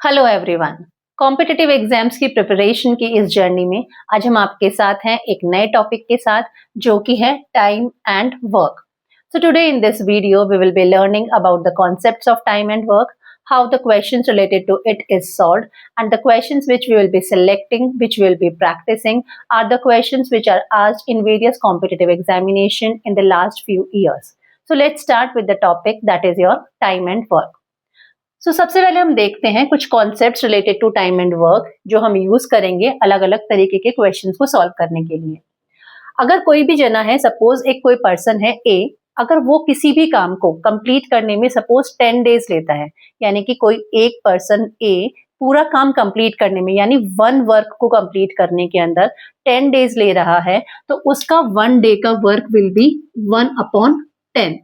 Hello everyone. Competitive exams की preparation की इस जर्नी में आज हम आपके साथ हैं एक नए टॉपिक के साथ जो कि है time and work. So today in this video we will be learning about the concepts of time and work, how the questions related to it is solved, and the questions which we will be selecting, which we will be practicing are the questions which are asked in various competitive examination in the last few years. So let's start with the topic that is your time and work. सबसे पहले हम देखते हैं कुछ concepts related to time and work जो हम use करेंगे अलग अलग तरीके के क्वेश्चंस को सॉल्व करने के लिए। अगर कोई भी जना है, सपोज एक कोई पर्सन है ए, अगर वो किसी भी काम को कंप्लीट करने में सपोज 10 डेज लेता है, यानी कि कोई एक पर्सन ए पूरा काम कंप्लीट करने में यानी वन वर्क को कंप्लीट करने के अंदर 10 डेज ले रहा है, तो उसका 1 डे का वर्क विल बी 1/10।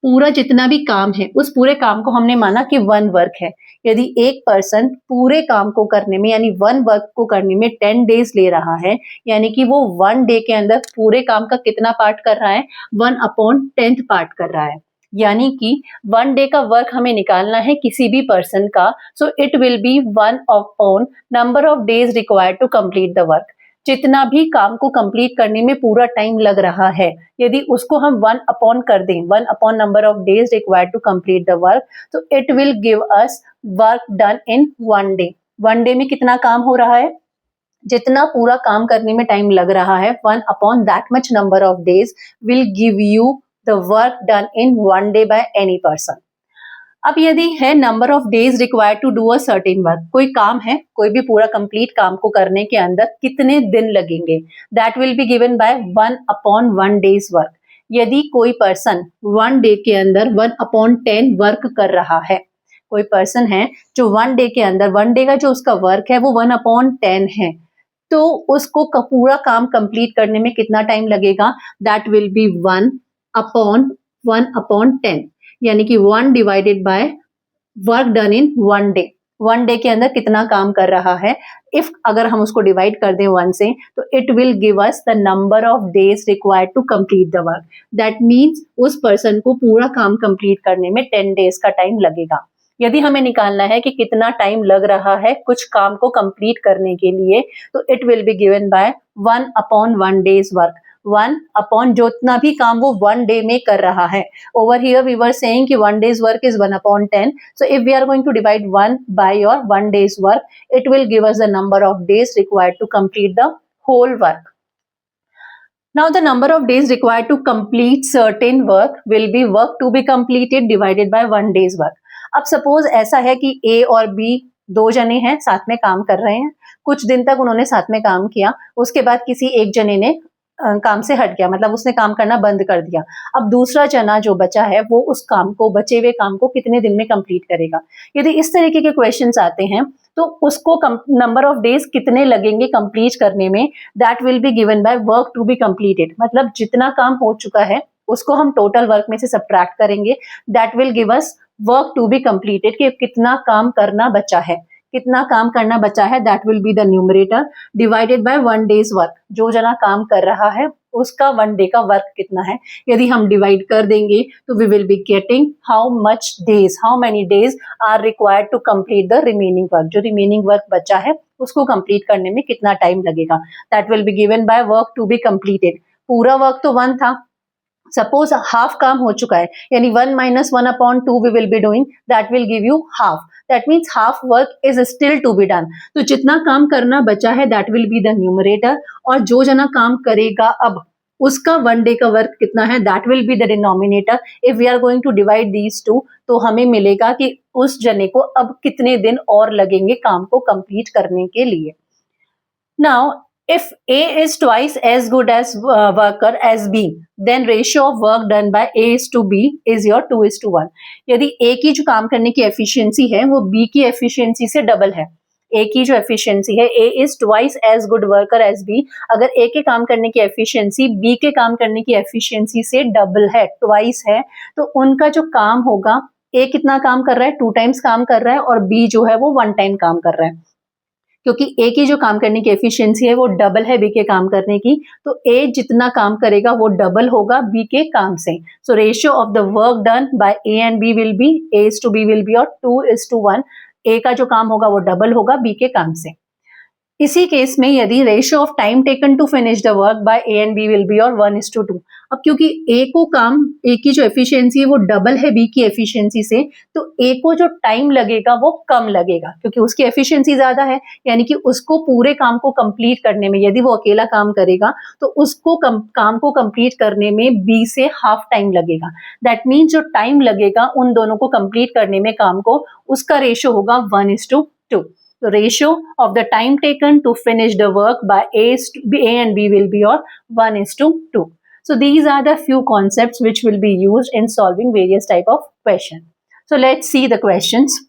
पूरा जितना भी काम है उस पूरे काम को हमने माना कि 1 वर्क है। यदि एक पर्सन पूरे काम को करने में यानी 1 वर्क को करने में 10 डेज ले रहा है, यानी कि वो 1 डे के अंदर पूरे काम का कितना पार्ट कर रहा है, 1/10 पार्ट कर रहा है। यानी कि 1 डे का वर्क हमें निकालना है किसी भी पर्सन का, so it will be 1/, number of days required to complete the work. जितना भी काम को कंप्लीट करने में पूरा टाइम लग रहा है, यदि उसको हम 1/, कर दें, 1/, number of days required to complete the work, तो it will give us work done in 1 day. 1 day में कितना काम हो रहा है, जितना पूरा काम करने में टाइम लग रहा है, 1/, that much number of days will give you the work done in 1 day by any person. अब यदि है number of days required to do a certain work, कोई काम है, कोई भी पूरा कंप्लीट काम को करने के अंदर कितने दिन लगेंगे, that will be given bye 1/1 days work. यदि कोई पर्सन 1 डे के अंदर 1/10 वर्क कर रहा है, कोई पर्सन है जो 1 डे के अंदर 1 डे का जो उसका वर्क है वो 1/10 है, तो उसको पूरा काम कंप्लीट करने में कितना टाइम लगेगा, दैट विल बी 1/1/10, यानी कि 1 divided by work done in 1 day. 1 day के अंदर कितना काम कर रहा है, इफ अगर हम उसको डिवाइड कर दें 1 से, तो it will give us the number of days required to complete the work. That means उस पर्सन को पूरा काम कंप्लीट करने में 10 डेज का टाइम लगेगा। यदि हमें निकालना है कि कितना टाइम लग रहा है कुछ काम को कंप्लीट करने के लिए, तो it will be given bye 1/1 days work. 1/, जितना भी काम वो 1 डे में कर रहा है। Over here we were saying कि 1 day's work is 1/10. So if we are going to divide 1 by your 1 day's work, it will give us the number of days required to complete the whole work. Now the number of days required to complete certain work will be work to be completed divided by 1 day's work. अब suppose ऐसा है कि A और B दो जने हैं, साथ में काम कर रहे हैं, कुछ दिन तक उन्होंने साथ में काम किया, उसके बाद किसी एक जने ने काम से हट गया, मतलब उसने काम करना बंद कर दिया। अब दूसरा जना जो बचा है वो उस काम को, बचे हुए काम को कितने दिन में कंप्लीट करेगा। यदि इस तरीके के क्वेश्चंस आते हैं तो उसको नंबर ऑफ डेज कितने लगेंगे कंप्लीट करने में, that will be given by work to be completed. मतलब जितना काम हो चुका है उसको हम टोटल वर्क में से सब्ट्रैक्ट करेंगे, that will give us work to be completed, कि कितना काम करना बचा है, कितना काम करना बचा है, that will be the numerator, divided by 1 days work. जो जना काम कर रहा है उसका 1 डे का वर्क कितना है, यदि हम डिवाइड कर देंगे तो we will be getting how much days, how many days are required to complete the remaining work. जो रिमेनिंग वर्क बचा है उसको कंप्लीट करने में कितना टाइम लगेगा, that will be given by work to be completed. पूरा वर्क तो 1 था, सपोज हाफ काम हो चुका है, यानी 1 - 1/2 we will be doing, that will give you half. That means half work is still to be done. तो जितना काम करना बचा है that will be the numerator, और जो जना काम करेगा अब उसका 1 डे का वर्क कितना है, that will be the denominator. If we are going to divide these two, तो हमें मिलेगा कि उस जने को अब कितने दिन और लगेंगे काम को कंप्लीट करने के लिए। Now if A is twice as good as worker as B, then ratio of work done by A is to B is your 2:1. यदि A की जो काम करने की एफिशिएंसी है वो B की एफिशिएंसी से डबल है, A की जो एफिशिएंसी है, A is twice as good worker as B, अगर A के काम करने की एफिशिएंसी B के काम करने की एफिशिएंसी से डबल है, ट्वाइस है, तो उनका जो काम होगा, A कितना काम कर रहा है, 2 टाइम्स काम कर रहा है, और B जो है वो 1 टाइम काम कर रहा है। क्योंकि ए की जो काम करने की एफिशिएंसी है वो डबल है बी के काम करने की, तो ए जितना काम करेगा वो डबल होगा बी के काम से। So ratio of the work done by A and B will be, A is to B will be और 2:1। ए का जो काम होगा वो डबल होगा बी के काम से। इसी केस में यदि ratio of time taken to finish the work by A and B will be और 1:2। अब क्योंकि ए की जो एफिशिएंसी है वो डबल है बी की एफिशिएंसी से, तो ए को जो टाइम लगेगा वो कम लगेगा क्योंकि उसकी एफिशिएंसी ज्यादा है, यानी कि उसको पूरे काम को कंप्लीट करने में, यदि वो अकेला काम करेगा तो उसको काम को कंप्लीट करने में बी से हाफ टाइम लगेगा। दैट मीन्स जो टाइम लगेगा उन दोनों को कंप्लीट करने में काम को, उसका रेशियो होगा 1:2। The ratio of the time taken to finish the work by A and B will be or 1:2. So these are the few concepts which will be used in solving various type of questions. So let's see the questions.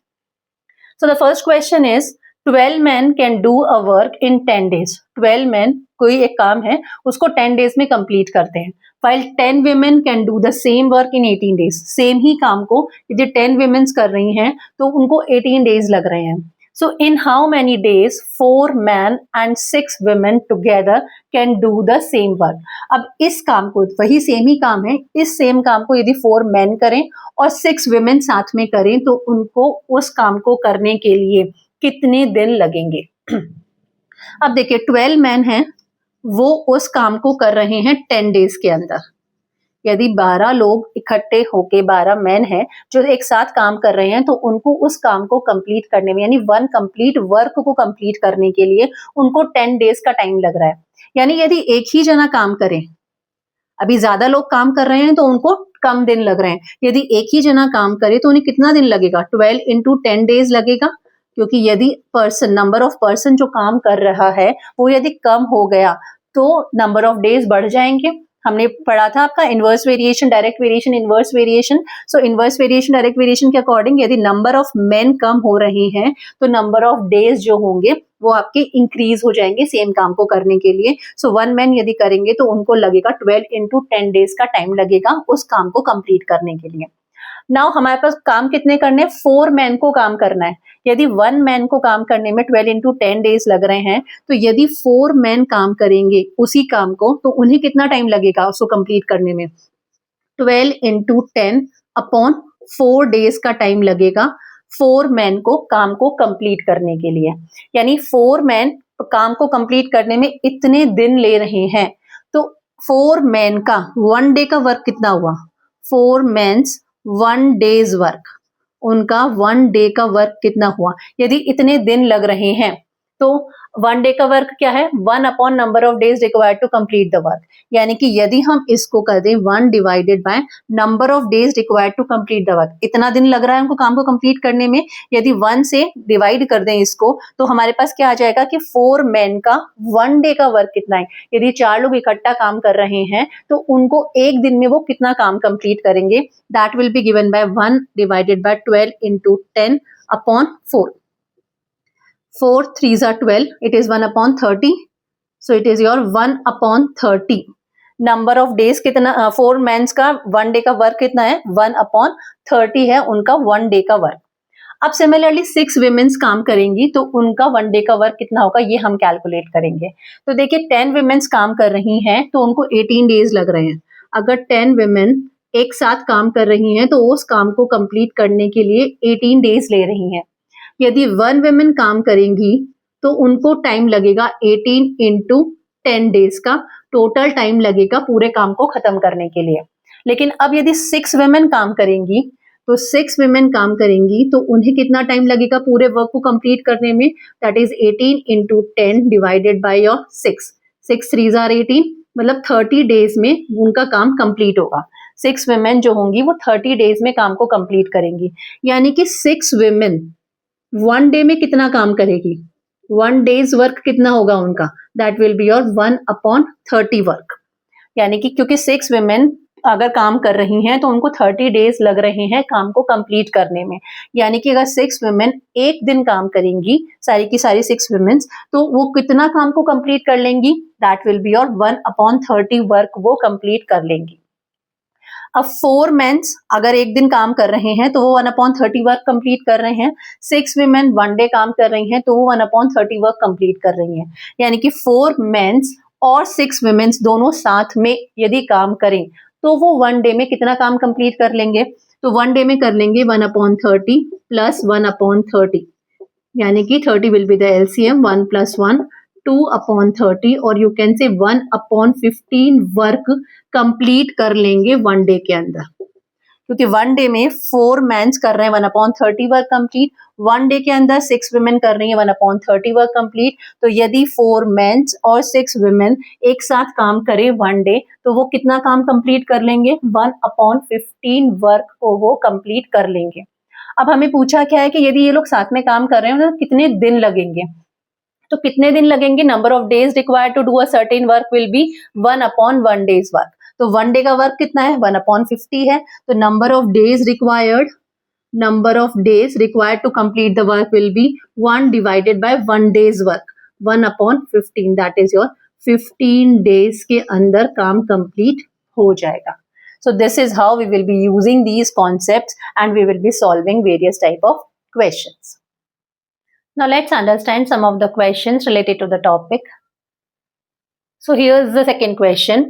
So the first question is 12 men can do a work in 10 days. 12 men कोई एक काम है उसको 10 days में complete करते हैं, while 10 women can do the same work in 18 days. Same ही काम को यदि 10 women कर रही हैं तो उनको 18 days लग रहे हैं। So in how many days 4 men and 6 women together can do the same work? अब इस काम को, वही सेम ही काम है, इस सेम काम को यदि 4 men करें और 6 women साथ में करें तो उनको उस काम को करने के लिए कितने दिन लगेंगे? अब देखिए 12 men हैं, वो उस काम को कर रहे हैं 10 days के अंदर। यदि 12 लोग इकट्ठे होके 12 मैन हैं जो एक साथ काम कर रहे हैं तो उनको उस काम को कंप्लीट करने में, यानी वन कंप्लीट वर्क को कंप्लीट करने के लिए उनको 10 डेज का टाइम लग रहा है। यानी यदि एक ही जना काम करें, अभी ज्यादा लोग काम कर रहे हैं तो उनको कम दिन लग रहे हैं, यदि एक ही जना काम करे तो उन्हें कितना दिन लगेगा? 12 into 10 डेज लगेगा, क्योंकि यदि नंबर ऑफ पर्सन जो काम कर रहा है वो यदि कम हो गया तो नंबर ऑफ डेज बढ़ जाएंगे। हमने पढ़ा था आपका inverse variation, direct variation, inverse variation. सो इनवर्स वेरिएशन डायरेक्ट वेरिएशन के अकॉर्डिंग यदि नंबर ऑफ मेन कम हो रहे हैं तो नंबर ऑफ डेज जो होंगे वो आपके इंक्रीज हो जाएंगे सेम काम को करने के लिए। सो 1 मैन यदि करेंगे तो उनको लगेगा 12 into 10 डेज का टाइम लगेगा उस काम को कंप्लीट करने के लिए। नाउ हमारे पास काम कितने करने हैं? 4 मैन को काम करना है। यदि 1 मैन को काम करने में 12 into 10 डेज लग रहे हैं तो यदि 4 मैन काम करेंगे उसी काम को तो उन्हें कितना टाइम लगेगा उसको कंप्लीट करने में? 12 into 10 अपॉन 4 डेज का टाइम लगेगा 4 मैन को काम को कंप्लीट करने के लिए। यानी 4 मैन काम को कंप्लीट करने में इतने दिन ले रहे हैं, तो 4 मैन का 1 डे का वर्क कितना हुआ? 4 मेंस 1 डेज वर्क, उनका 1 डे का वर्क कितना हुआ? यदि इतने दिन लग रहे हैं तो 1 डे का वर्क क्या है? 1 upon number of days required to complete the work. यानी कि यदि हम इसको कर दें 1 divided by number of days required to complete the work, इतना दिन लग रहा है उनको काम को कंप्लीट करने में, यदि 1 से डिवाइड कर दें इसको तो हमारे पास क्या आ जाएगा कि 4 मैन का 1 डे का वर्क कितना है। यदि 4 लोग इकट्ठा काम कर रहे हैं तो उनको एक दिन में वो कितना काम कंप्लीट करेंगे? That will be given bye 1 divided bye 12 into 10 upon 4। 4 3s are 12, it is 1 upon 30, so it is your 1 upon 30। Number of days कितना? 4 मैंस का 1 डे का वर्क कितना है? 1 upon 30 है उनका 1 डे का वर्क। अब सिमिलरली 6 विमेन्स काम करेंगी तो उनका 1 डे का वर्क कितना होगा ये हम कैलकुलेट करेंगे। तो देखिए 10 विमेन्स काम कर रही हैं तो उनको 18 डेज लग रहे हैं। अगर 10 विमेन एक साथ काम कर रही हैं तो उस काम को कंप्लीट करने के लिए 18 डेज ले रही हैं। यदि 1 विमेन काम करेंगी तो उनको टाइम लगेगा 18 into 10 डेज का टोटल टाइम लगेगा पूरे काम को खत्म करने के लिए। लेकिन अब यदि 6 विमेन काम करेंगी तो 6 विमेन काम करेंगी तो उन्हें कितना टाइम लगेगा पूरे वर्क को कंप्लीट करने में? That is 18 into 10 divided by your 6। 6 3s are 18, मतलब 30 डेज में उनका काम कंप्लीट होगा। 6 विमेन जो होंगी वो 30 डेज में काम को कंप्लीट करेंगी। यानी कि 6 विमेन 1 डे में कितना काम करेगी? 1 डेज वर्क कितना होगा उनका? That will be your 1 upon 30 work. यानी कि क्योंकि 6 विमेन अगर काम कर रही हैं तो उनको 30 डेज लग रहे हैं काम को कंप्लीट करने में। यानी कि अगर 6 विमेन एक दिन काम करेंगी, सारी की सारी 6 विमेन्स, तो वो कितना काम को कंप्लीट कर लेंगी? That will be your 1 upon 30 work वो कंप्लीट कर लेंगी। अब 4 मेंस अगर एक दिन काम कर रहे हैं तो वो 1 upon 30 वर्क कंप्लीट कर रहे हैं। 6 विमेन 1 डे काम कर रही हैं तो वो 1 upon 30 वर्क कंप्लीट कर रही हैं। यानी कि 4 मेंस और 6 विमेन्स दोनों साथ में यदि काम करें तो वो 1 डे में कितना काम कंप्लीट कर लेंगे? तो 1 डे में कर लेंगे 1 upon 30 प्लस 1 upon 30। यानी कि 30 विल बी द एलसीएम, 1 + 1 2/30 और you can say 1/15 work complete कर लेंगे 1 डे के अंदर, क्योंकि 1 डे में 4 मेंस कर रहे हैं 1/30 वर्क कंप्लीट, 1 डे के अंदर 6 वुमेन कर रही हैं 1/30 वर्क कंप्लीट। तो यदि 4 मेंस और 6 वुमेन एक साथ काम करें 1 डे तो वो कितना काम कंप्लीट कर लेंगे, 1/15 वर्क को वो कंप्लीट कर लेंगे। अब हमें पूछा क्या है कि यदि ये लोग साथ में काम कर रहे हैं तो कितने दिन लगेंगे, तो कितने दिन लगेंगे, number of days required to do a certain work will be 1/1 days work. तो 1 डे का वर्क कितना है, 1/50 है, तो number of days required to complete the work will be 1 divided by 1 days work, 1/15, that is your 15 days के अंदर काम complete हो जाएगा। So this is how we will be using these concepts and we will be solving various type of questions. Now let's understand some of the questions related to the topic. So here's the second question.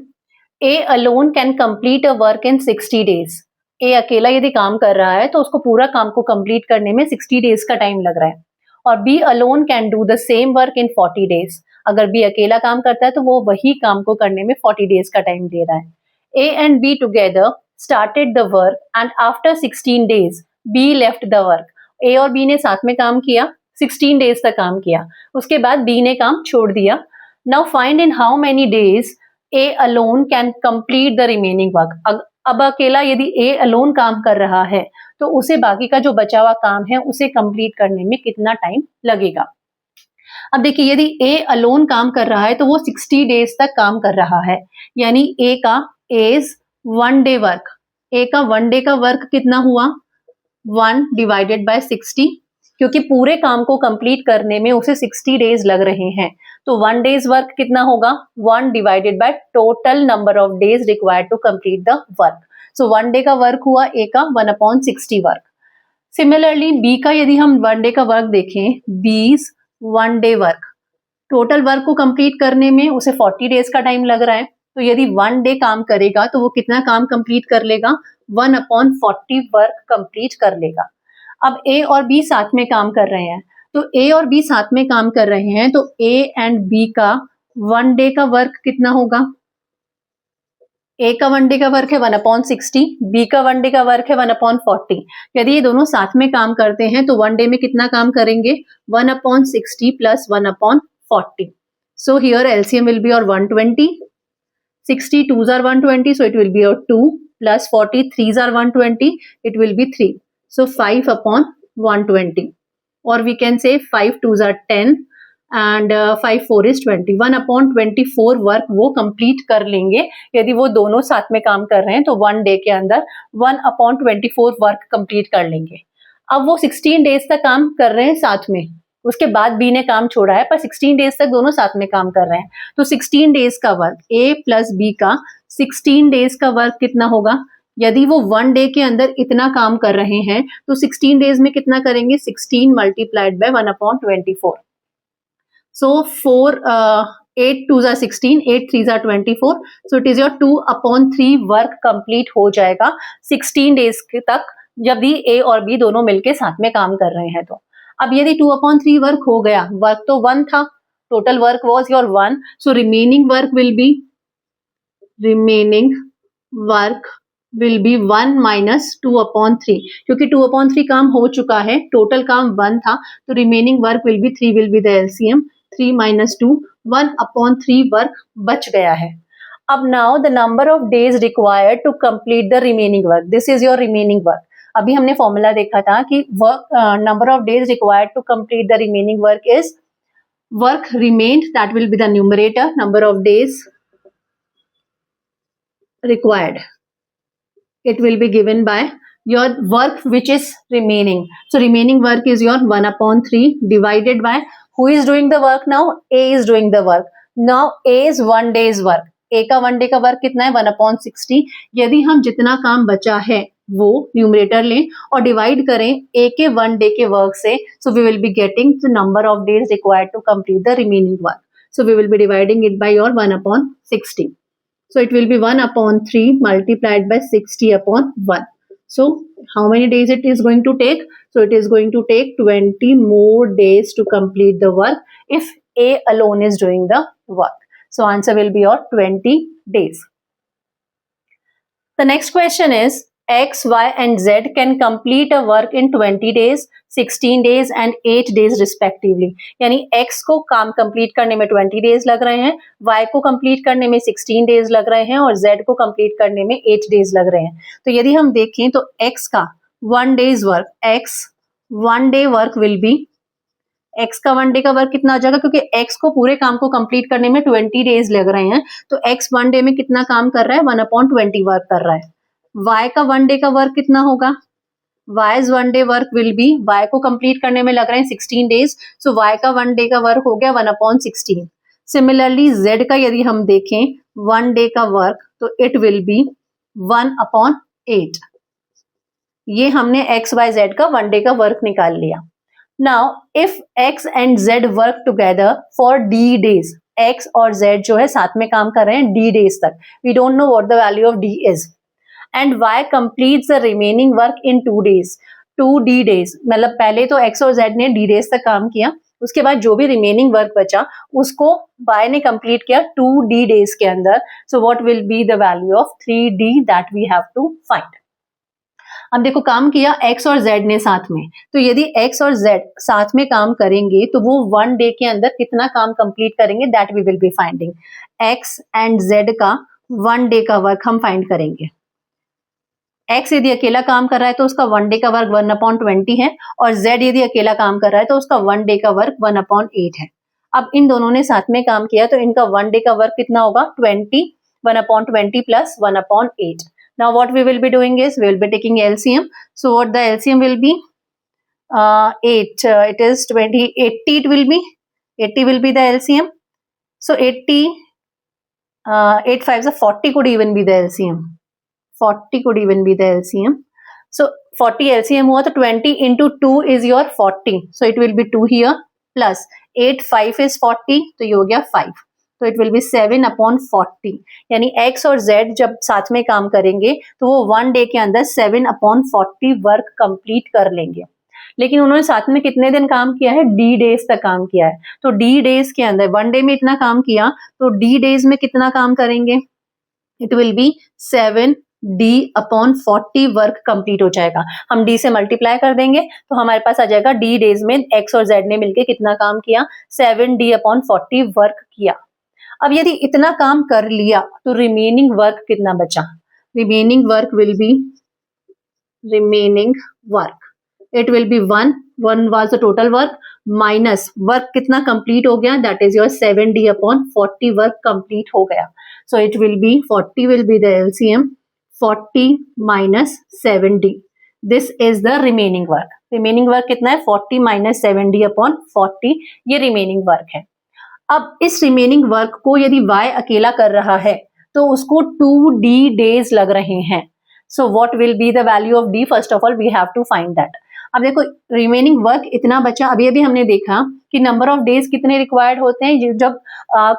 A alone can complete a work in 60 days. A अकेला यदि काम कर रहा है तो उसको पूरा काम को कंप्लीट करने में 60 डेज का टाइम लग रहा है, और B alone can do the same work in 40 days. अगर B अकेला काम करता है तो वो वही काम को करने में 40 डेज का टाइम दे रहा है। A and B together started the work and after 16 days B left the work. A और B ने साथ में काम किया, 16 डेज तक काम किया, उसके बाद B ने काम छोड़ दिया। Now find in how many days A alone can complete the remaining work. अब अकेला यदि A alone काम कर रहा है तो उसे बाकी का जो बचा हुआ काम है उसे कंप्लीट करने में कितना टाइम लगेगा। अब देखिए यदि A alone काम कर रहा है तो वो 60 डेज तक काम कर रहा है, यानी A का is 1 डे वर्क, A का 1 डे का वर्क कितना हुआ, 1 डिवाइडेड बाय 60, क्योंकि पूरे काम को कंप्लीट करने में उसे 60 डेज लग रहे हैं, तो 1 डेज वर्क कितना होगा, 1 divided by total number of days required to complete the work. So 1 day का वर्क हुआ A का 1/60 वर्क। सिमिलरली B का यदि हम 1 डे का वर्क देखें, B's 1 day work, total work को कंप्लीट करने में उसे 40 डेज का टाइम लग रहा है, तो यदि 1 डे काम करेगा तो वो कितना काम कंप्लीट कर लेगा, 1/40 वर्क कंप्लीट कर लेगा। अब A और B साथ में काम कर रहे हैं, तो A और B साथ में काम कर रहे हैं तो A एंड B का 1 डे का वर्क कितना होगा, A का 1 डे का वर्क है 1/60, B का 1 डे का वर्क है 1/40। यदि ये दोनों साथ में काम करते हैं तो 1 डे में कितना काम करेंगे, 1/60 plus 1/40। So here LCM will be your 120, 60 2s are 120, so it will be your 2 plus 40 3s are 120, it will be 3. So 5/120, or we can say 5 2s are 10 and 5 4 is 20. 1/24 work वो complete कर लेंगे यदि वो दोनों साथ में काम कर रहे हैं, तो 1 डे के अंदर 1/24 वर्क कंप्लीट कर लेंगे। अब वो 16 डेज तक काम कर रहे हैं साथ में, उसके बाद B ने काम छोड़ा है, पर 16 डेज तक दोनों साथ में काम कर रहे हैं, तो 16 डेज का वर्क A प्लस B का 16 डेज का वर्क कितना होगा, यदि वो 1 डे के अंदर इतना काम कर रहे हैं तो 16 डेज में कितना करेंगे, 16 multiplied by 1/24। So 8 2s are 16, 8 3s are 24, so it is your 2/3 work complete हो जाएगा 16 डेज तक, जब भी A और B दोनों मिलके साथ में काम कर रहे हैं। तो अब यदि 2/3 वर्क हो गया, वर्क तो 1 था, total work was your 1, so remaining work will be 1 minus 2/3, क्योंकि 2/3 काम हो चुका है, टोटल काम 1 था, तो remaining work will be 3, will be the LCM, 3 minus 2, 1/3 work बच गया है। अब now the number of days required to complete the remaining work, this is your remaining work. अभी हमने फॉर्मूला देखा था कि number of days required to complete the remaining work is work remained, that will be the numerator, number of days required, it will be given by your work which is remaining. So remaining work is your 1/3 divided by who is doing the work now, A is doing the work. Now A is 1 day's work, A का 1 day का work कितना है, 1/60। यदि हम जितना काम बचा है वो न्यूमरेटर लें और डिवाइड करें A के 1 डे के वर्क से, so we will be getting the number of days required to complete the remaining work. So we will be dividing it by your 1/60. So it will be 1/3 multiplied by 60/1. So how many days it is going to take? So it is going to take 20 more days to complete the work if A alone is doing the work. So answer will be your 20 days. The next question is X, Y and Z can complete a work in 20 days, 16 days and 8 days respectively. यानी X को काम complete करने में 20 days लग रहे हैं, Y को complete करने में 16 डेज लग रहे हैं और Z को कंप्लीट करने में 8 डेज लग रहे हैं. तो यदि हम देखें तो X का 1 days work, X 1 day work will B, X का 1 डे का वर्क कितना आ जाएगा, क्योंकि X को पूरे काम को कंप्लीट करने में 20 डेज लग रहे हैं, तो X 1 डे में कितना काम कर रहा है, 1/20 वर्क कर रहा है. Y का 1 डे का वर्क कितना होगा, Y's 1 day work will B, Y को कंप्लीट करने में लग रहे हैं 16 डेज, सो Y का 1 डे का वर्क हो गया 1/16. सिमिलरली Z का यदि हम देखें 1 डे का वर्क, तो इट विल बी 1/8. ये हमने X, Y, Z का 1 डे का वर्क निकाल लिया. Now, if X and Z work together for D days, X और Z जो है साथ में काम कर रहे हैं D days तक. We don't know what the value of D is. And Y completes the remaining work in 2 days. 2D days, मतलब पहले तो X और Z ने D days तक काम किया, उसके बाद जो भी रिमेनिंग वर्क बचा उसको Y ने कंप्लीट किया 2D days के अंदर. So what will be the value of 3D that we have to find? अब देखो काम किया X और Z ने साथ में, तो यदि X और Z साथ में काम करेंगे तो वो 1 डे के अंदर कितना काम कंप्लीट करेंगे, that we will be finding. X and Z का 1 डे का वर्क हम फाइंड करेंगे. X यदि अकेला काम कर रहा है तो उसका 1 डे का वर्क 1/20 है और Z यदि अकेला काम कर रहा है तो उसका 1 डे का वर्क 1/8 है. अब इन दोनों ने साथ में काम किया तो इनका 1 डे का वर्क कितना होगा, 20, 1/20 plus 1/8. Now what we will be doing is we will be taking LCM. So what the LCM will be, 8, it is 20, 80 it will be, 80 will be the LCM. So 80, 8 5s are 40 could even be the LCM. 40 could even be the LCM. So 40 LCM हुआ तो 20 into 2 is your 40. So it will be 2 here plus 8 5 is 40, तो ये हो गया 5. तो it will B 7/40. यानी X और Z जब साथ में काम करेंगे तो वो 1 डे के अंदर 7/40 वर्क कंप्लीट कर लेंगे. लेकिन उन्होंने साथ में कितने दिन काम किया है, D डेज तक काम किया है. तो D डेज के अंदर 1 डे में इतना काम किया तो D डेज में कितना काम करेंगे, it will B 7D/40 work complete हो जाएगा. हम D से मल्टीप्लाई कर देंगे तो हमारे पास आ जाएगा D डेज में X और Z ने मिलकर कितना काम किया, 7D/40 वर्क किया. अब यदि इतना काम कर लिया तो रिमेनिंग वर्क कितना बचा, remaining work will B, remaining work it will be 1 was the total work minus work कितना कंप्लीट हो गया, that is your 7D/40 work complete हो गया. सो it will B 40 will be the LCM, 40 minus 7D. This is the remaining work. Remaining work कितना है, 40 minus 7D/40, ये remaining work है. अब इस रिमेनिंग वर्क को यदि Y अकेला कर रहा है तो उसको 2D डेज लग रहे हैं. So what will be the value of D, first of all we have to find that. अब देखो रिमेनिंग वर्क इतना बचा, अभी हमने देखा कि नंबर ऑफ डेज कितने रिक्वायर्ड होते हैं जब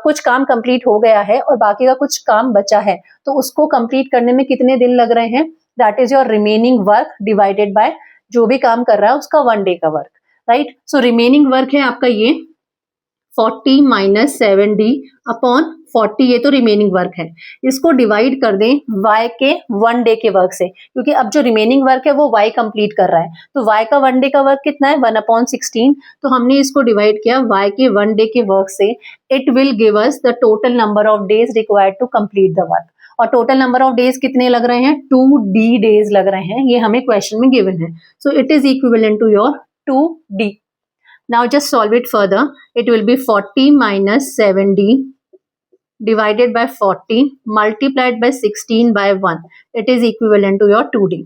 कुछ काम कंप्लीट हो गया है और बाकी का कुछ काम बचा है तो उसको कंप्लीट करने में कितने दिन लग रहे हैं, that is your remaining work divided by जो भी काम कर रहा है उसका 1 डे का work, right. So remaining work है आपका ये 40 minus 7D/40, ये तो रिमेनिंग वर्क है. इसको डिवाइड कर दें Y के 1 डे के वर्क से, क्योंकि अब जो रिमेनिंग वर्क है वो Y कंप्लीट कर रहा है. तो Y का 1 डे का वर्क कितना है, 1/16. तो हमने इसको डिवाइड किया Y के 1 डे के वर्क से. It will give us the total number of days required to complete the work. और टोटल नंबर ऑफ डेज कितने लग रहे हैं, 2D डेज लग रहे हैं, ये हमें क्वेश्चन में गिवन है. So it is equivalent to your 2D. Now just solve it further. It will be 40 minus 7D divided by 40 multiplied by 16/1. It is equivalent to your 2D.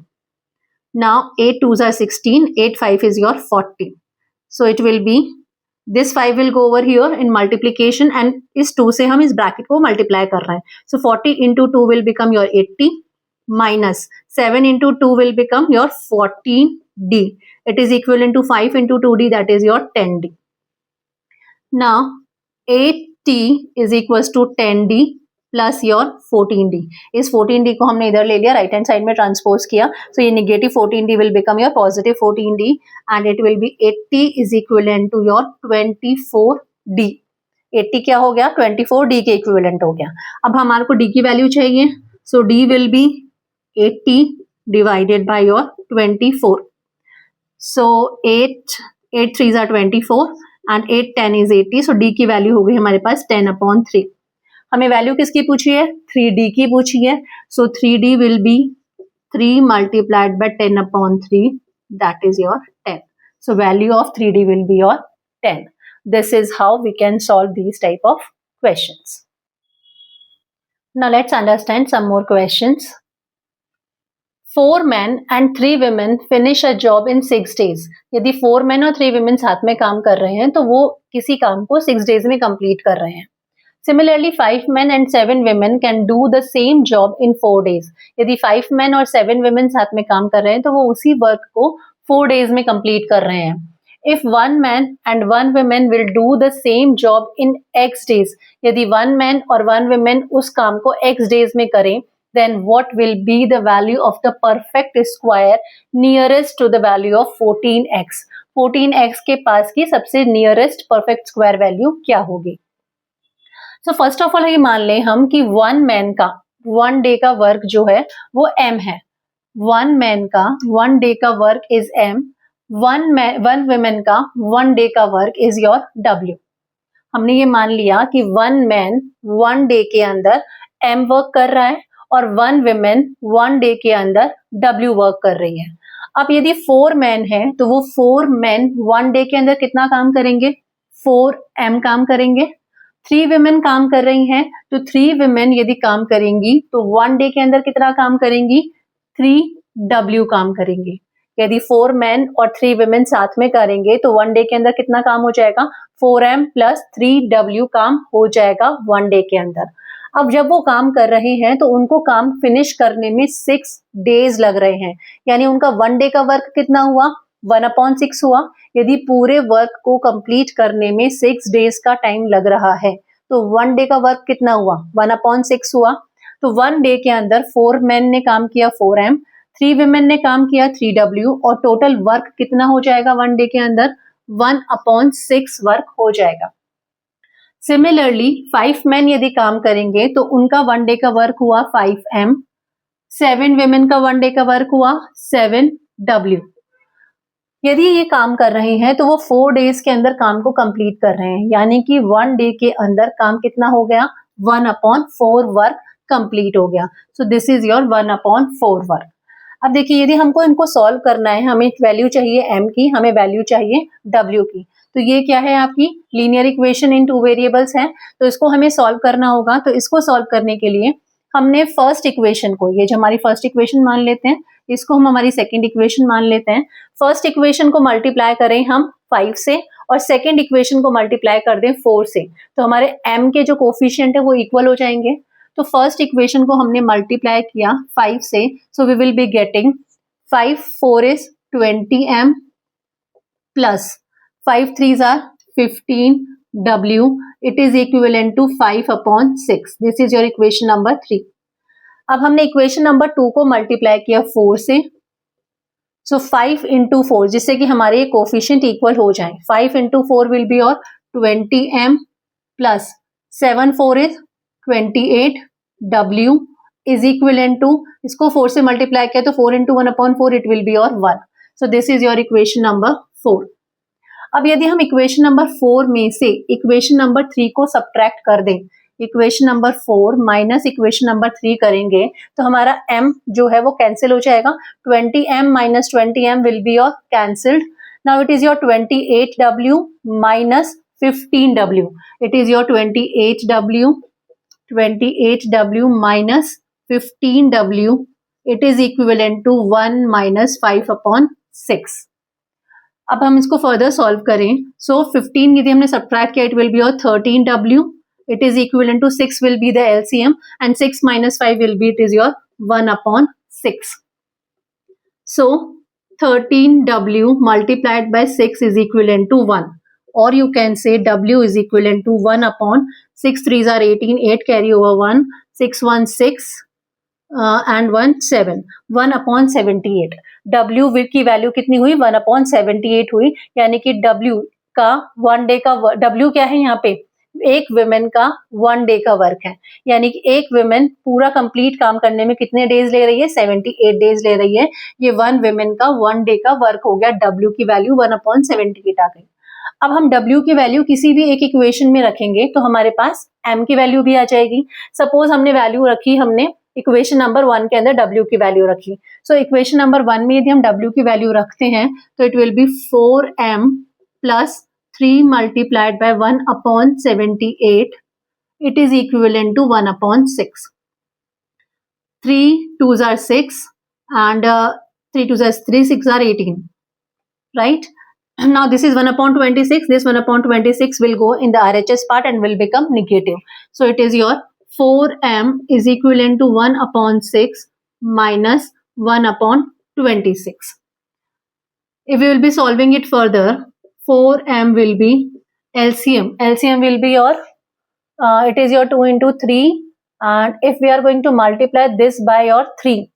Now 8 2s are 16, 8 5 is your 40. So it will be, this 5 will go over here in multiplication and इस 2 से हम इस bracket को multiply कर रहे हैं. So 40 into 2 will become your 80 minus 7 into 2 will become your 14D. It is equivalent to 5 into 2D, that is your 10D. Now 8T is equals to 10D plus your 14d। इस 14d को हमने इधर ले लिया, right hand side में transpose किया, so ये negative 14d will become your positive 14d and it will be 80 is equivalent to your 24d। 80 क्या हो गया, 24d के इक्विवेलेंट हो गया। अब हमारे को d की वैल्यू चाहिए, सो d will be 80 divided by your 24। So 8 3s are 24 and 8 10 is 80, so d की वैल्यू हो गई हमारे पास 10/3। हमें वैल्यू किसकी पूछी है, 3d की पूछी है, सो 3d will be 3 multiplied by 10/3, that is your 10. So value of 3d will be your 10. This is how we can solve these type of questions. Now let's understand some more questions. 4 men and 3 women finish a job in 6 days. यदि 4 men और 3 women साथ में काम कर रहे हैं तो वो किसी काम को 6 days में complete कर रहे हैं। Similarly, 5 men and 7 women can do the same job in 4 days. यदि 5 men और 7 women साथ में काम कर रहे हैं तो वो उसी वर्क को 4 days में complete कर रहे हैं। If 1 man and 1 woman will do the same job in X days, यदि 1 man और 1 woman उस काम को X days में करें, then what will be the value of the perfect square nearest to the value of 14x? 14x के पास की सबसे nearest perfect square value क्या होगी? सो फर्स्ट ऑफ ऑल ये मान लें हम कि 1 मैन का 1 डे का वर्क जो है वो m है। 1 मैन का 1 डे का वर्क इज m, 1 वुमेन का 1 डे का वर्क इज योर w। हमने ये मान लिया कि 1 मैन 1 डे के अंदर m वर्क कर रहा है और 1 वुमेन 1 डे के अंदर w वर्क कर रही है। अब यदि 4 मैन है तो वो 4 मैन 1 डे के अंदर कितना काम करेंगे, 4m काम करेंगे। 3 women काम कर रही हैं तो 3 women यदि काम करेंगी तो 1 डे के अंदर कितना काम करेंगी, 3w काम करेंगी। यदि 4 men और 3 women साथ में करेंगे तो 1 डे के अंदर कितना काम हो जाएगा, 4m प्लस 3w काम हो जाएगा 1 डे के अंदर। अब जब वो काम कर रहे हैं तो उनको काम फिनिश करने में 6 days लग रहे हैं, यानी उनका 1 डे का वर्क कितना हुआ, 1/6 हुआ। यदि पूरे वर्क को कंप्लीट करने में 6 days का टाइम लग रहा है तो 1 डे का वर्क कितना हुआ, 1/6 हुआ। तो 1 डे के अंदर 4 men ने काम किया 4m, 3 women ने काम किया 3w और टोटल वर्क कितना हो जाएगा 1 डे के अंदर, 1/6 वर्क हो जाएगा। सिमिलरली 5 men यदि काम करेंगे तो उनका 1 डे का वर्क हुआ 5m, 7 women का 1 डे का वर्क हुआ 7w। यदि ये काम कर रहे हैं तो वो 4 days के अंदर काम को कंप्लीट कर रहे हैं, यानी कि 1 डे के अंदर काम कितना हो गया, 1/4 वर्क कंप्लीट हो गया। सो दिस इज योर 1/4 वर्क। अब देखिए यदि हमको इनको सॉल्व करना है, हमें वैल्यू चाहिए m की, हमें वैल्यू चाहिए w की, तो ये क्या है आपकी लीनियर इक्वेशन इन 2 वेरिएबल्स है, तो इसको हमें सॉल्व करना होगा। तो इसको सॉल्व करने के लिए हमने फर्स्ट इक्वेशन को, ये जो हमारी फर्स्ट इक्वेशन मान लेते हैं, इसको हम हमारी सेकंड इक्वेशन मान लेते हैं। फर्स्ट इक्वेशन को मल्टीप्लाई करें हम 5 से और सेकंड इक्वेशन को मल्टीप्लाई कर दें 4 से, तो हमारे m के जो कोफिशिएंट है वो इक्वल हो जाएंगे। तो फर्स्ट इक्वेशन को हमने मल्टीप्लाई किया 5 से, so we will be getting 5 4 is 20m plus 5 3s are 15w, it is equivalent to 5/6। This is your equation number 3। अब हमने इक्वेशन नंबर 2 को मल्टीप्लाई किया 4 से, सो 5 into 4, जिससे कि हमारे कोफिशिएंट इक्वल हो जाए। 5 into 4 विल बी और 20m plus 7 4 is 28w is equivalent to, इसको 4 से मल्टीप्लाई किया तो 4 into 1/4 इट विल बी और 1। सो this is your equation number 4। अब यदि हम इक्वेशन नंबर 4 में से इक्वेशन नंबर 3 को सब्ट्रैक्ट कर दें, equation number 4 minus equation number 3 करेंगे तो हमारा m जो है वो कैंसिल हो जाएगा। 20m minus 20m will be your cancelled. Now it is your 28w minus 15w, it is your 28w minus 15w, it is equivalent to 1 minus 5/6। अब हम इसको फर्दर सॉल्व करें, सो 15 यदि हमने सब्ट्रैक्ट किया it will be your 13w, it is equivalent to 6 will be the LCM and 6 minus 5 will be, it is your 1/6. So 13w multiplied by 6 is equivalent to 1. or you can say W is equivalent to 1 upon 6 3s are 18, 8 carry over 1, 6 1 6 and 1 7, 1 upon 78. W की value कितनी हुई? 1 upon 78 हुई, यानी कि W का 1 day का W क्या है यहाँ पे? एक विमेन का 1 डे का वर्क है, यानी कि एक विमेन पूरा कंप्लीट काम करने में कितने डेज ले रही है? 78 डेज ले रही है। ये 1 विमेन का 1 डे का वर्क हो गया। W की वैल्यू 1 upon 78 आ गई। अब हम W की वैल्यू किसी भी एक इक्वेशन में रखेंगे तो हमारे पास M की वैल्यू भी आ जाएगी। सपोज हमने वैल्यू रखी, हमने इक्वेशन नंबर 1 के अंदर W की वैल्यू रखी, सो इक्वेशन नंबर 1 में यदि हम W की वैल्यू रखते हैं तो it will B 4m plus 3 multiplied by 1 upon 78, it is equivalent to 1 upon 6. 3 2s are 6 and 3 2s are 3, 6 are 18, right? Now this is 1 upon 26, this 1 upon 26 will go in the RHS part and will become negative. So it is your 4m is equivalent to 1 upon 6 minus 1 upon 26. If we will be solving it further, 4m will be LCM. LCM will be your, it is your 2 into 3, and if we are going to multiply this by your 3,